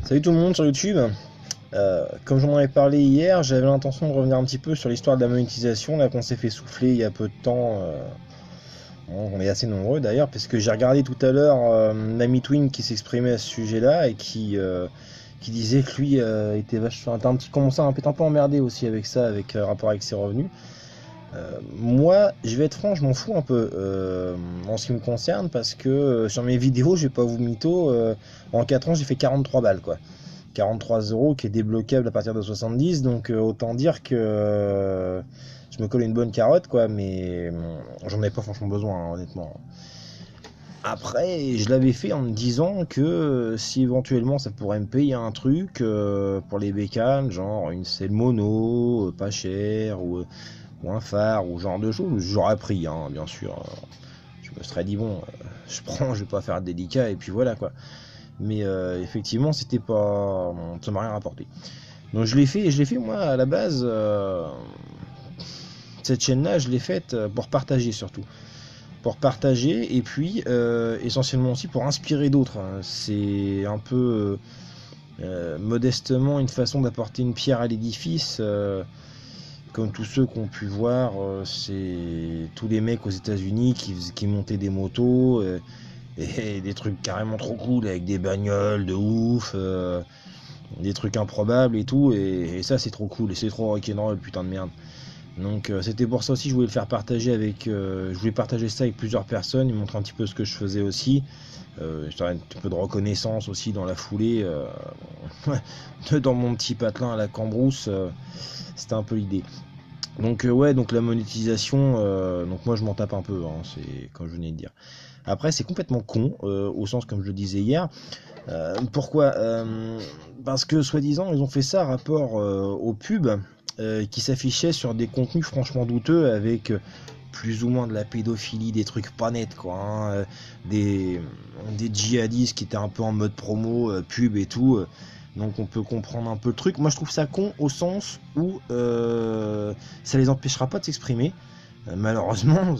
Salut tout le monde sur YouTube. Comme j'en avais parlé hier, j'avais l'intention de revenir un petit peu sur l'histoire de la monétisation là qu'on s'est fait souffler il y a peu de temps. Bon, on est assez nombreux d'ailleurs, parce que j'ai regardé tout à l'heure Nami Twin qui s'exprimait à ce sujet-là et qui disait que lui était vachement, était un petit commençait à être un peu emmerdé aussi avec ça, avec rapport avec ses revenus. Moi, je vais être franc, je m'en fous un peu en ce qui me concerne parce que sur mes vidéos, je vais pas vous mytho, en 4 ans j'ai fait 43 balles quoi. 43 euros qui est débloquable à partir de 70, donc autant dire que je me colle une bonne carotte quoi, mais j'en ai pas franchement besoin hein, honnêtement. Après, je l'avais fait en me disant que si éventuellement ça pourrait me payer un truc pour les bécanes, genre une selle mono, pas cher, ou un phare, ou ce genre de choses, j'aurais pris, hein, bien sûr. Je me serais dit, bon, je prends, je vais pas faire délicat, et puis voilà quoi. Mais effectivement, c'était pas. Ça m'a rien rapporté. Donc je l'ai fait, et je l'ai fait moi à la base. Cette chaîne-là, je l'ai faite pour partager surtout. Pour partager, et puis essentiellement aussi pour inspirer d'autres, hein. C'est un peu modestement une façon d'apporter une pierre à l'édifice. Comme tous ceux qu'on pu voir, c'est tous les mecs aux États-Unis qui montaient des motos et des trucs carrément trop cool avec des bagnoles de ouf, des trucs improbables et tout. Et ça, c'est trop cool et c'est trop rock'n'roll, putain de merde. Donc c'était pour ça aussi que je voulais le faire partager avec, je voulais partager ça avec plusieurs personnes, et montrer un petit peu ce que je faisais aussi. J'aurais un petit peu de reconnaissance aussi dans la foulée, dans mon petit patelin à la Cambrousse. C'était un peu l'idée. Donc ouais, donc la monétisation, donc moi je m'en tape un peu, hein, c'est comme je venais de dire. Après c'est complètement con, au sens comme je le disais hier. Pourquoi Parce que soi-disant ils ont fait ça rapport aux pubs qui s'affichaient sur des contenus franchement douteux avec plus ou moins de la pédophilie, des trucs pas nets quoi, hein, des djihadistes qui étaient un peu en mode promo, pub et tout. Donc on peut comprendre un peu le truc. Moi je trouve ça con au sens où ça les empêchera pas de s'exprimer. Malheureusement,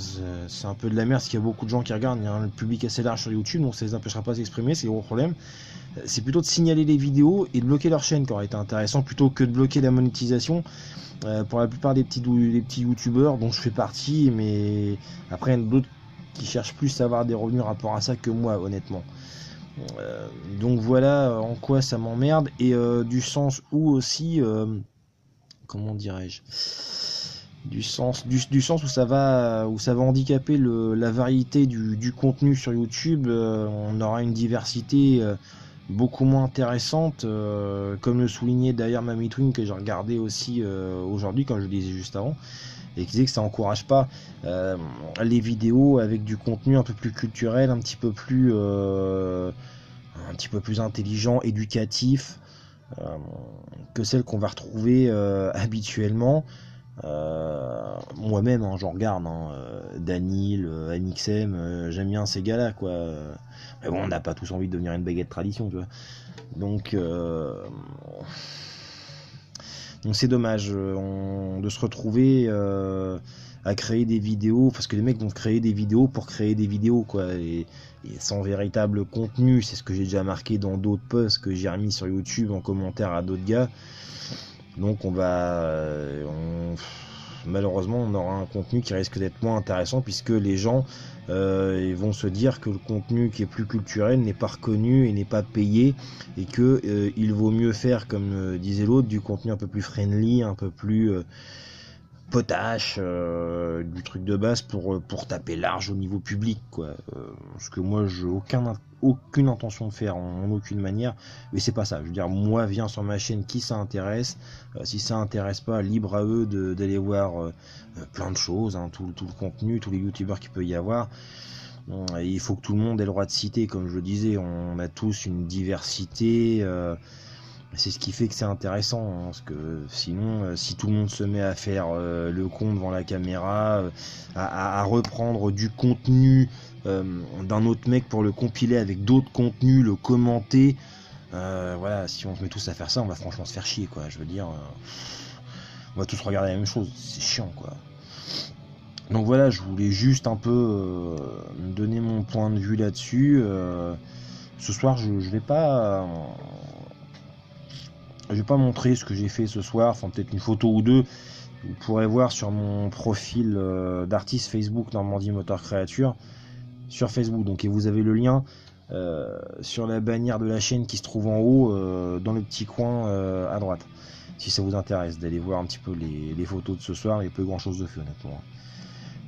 c'est un peu de la merde parce qu'il y a beaucoup de gens qui regardent, il y a un public assez large sur YouTube, donc ça les empêchera pas de s'exprimer, c'est le gros problème. C'est plutôt de signaler les vidéos et de bloquer leur chaîne qui aurait été intéressant, plutôt que de bloquer la monétisation. Pour la plupart des petits youtubeurs dont je fais partie, mais après il y en a d'autres qui cherchent plus à avoir des revenus rapport à ça que moi honnêtement. Donc voilà en quoi ça m'emmerde, et du sens où aussi, comment dirais-je, du sens où ça va handicaper la variété du contenu sur YouTube. On aura une diversité beaucoup moins intéressante, comme le soulignait d'ailleurs Mamie Twin, que j'ai regardé aussi aujourd'hui, comme je le disais juste avant, et qui disait que ça encourage pas les vidéos avec du contenu un peu plus culturel, un petit peu plus intelligent, éducatif, que celles qu'on va retrouver habituellement. Moi-même, hein, j'en regarde, hein, Danil, MXM, j'aime bien ces gars-là, quoi. Mais bon, on n'a pas tous envie de devenir une baguette tradition, tu vois. Donc, donc c'est dommage de se retrouver à créer des vidéos, parce que les mecs vont créer des vidéos pour créer des vidéos, quoi, et sans véritable contenu. C'est ce que j'ai déjà marqué dans d'autres posts que j'ai remis sur YouTube en commentaire à d'autres gars. Donc malheureusement on aura un contenu qui risque d'être moins intéressant, puisque les gens ils vont se dire que le contenu qui est plus culturel n'est pas reconnu et n'est pas payé, et que il vaut mieux faire, comme disait l'autre, du contenu un peu plus friendly, un peu plus potache, du truc de base pour taper large au niveau public, quoi. Ce que moi j'ai aucune intention de faire en aucune manière, mais c'est pas ça. Je veux dire, moi, viens sur ma chaîne qui ça intéresse. Si ça intéresse pas, libre à eux d'aller voir plein de choses, hein, tout le contenu, tous les youtubeurs qu'il peut y avoir. Il faut que tout le monde ait le droit de citer, comme je le disais. On a tous une diversité. C'est ce qui fait que c'est intéressant, hein, parce que sinon, si tout le monde se met à faire le con devant la caméra, à reprendre du contenu d'un autre mec pour le compiler avec d'autres contenus, le commenter, voilà, si on se met tous à faire ça, on va franchement se faire chier, quoi. Je veux dire, on va tous regarder la même chose, c'est chiant, quoi. Donc voilà, je voulais juste un peu donner mon point de vue là-dessus. Ce soir, je vais pas Je vais pas montrer ce que j'ai fait ce soir, enfin peut-être une photo ou deux. Vous pourrez voir sur mon profil d'artiste Facebook Normandie Motor Créature sur Facebook. Donc et vous avez le lien sur la bannière de la chaîne qui se trouve en haut dans le petit coin à droite. Si ça vous intéresse d'aller voir un petit peu les photos de ce soir, il n'y a pas grand chose de fait honnêtement.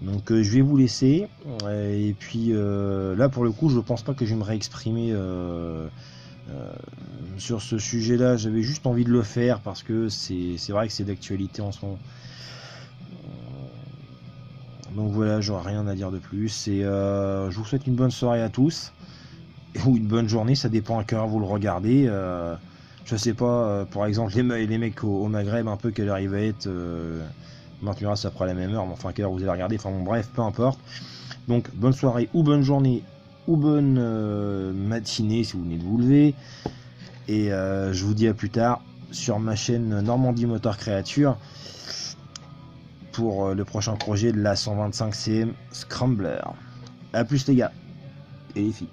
Donc je vais vous laisser et puis là pour le coup je pense pas que je vais me réexprimer sur ce sujet là. J'avais juste envie de le faire parce que c'est vrai que c'est d'actualité en ce moment. Donc voilà, j'aurai rien à dire de plus et je vous souhaite une bonne soirée à tous ou une bonne journée, ça dépend à quelle heure vous le regardez. Je sais pas, par exemple les mecs au Maghreb un peu quelle heure il va être. Maintenant ça prend la même heure, mais enfin quelle heure vous allez regarder, enfin bon bref, peu importe. Donc bonne soirée ou bonne journée ou bonne matinée si vous venez de vous lever. Et je vous dis à plus tard sur ma chaîne Normandie Motor Créature pour le prochain projet de la 125 CM Scrambler. A plus les gars et les filles.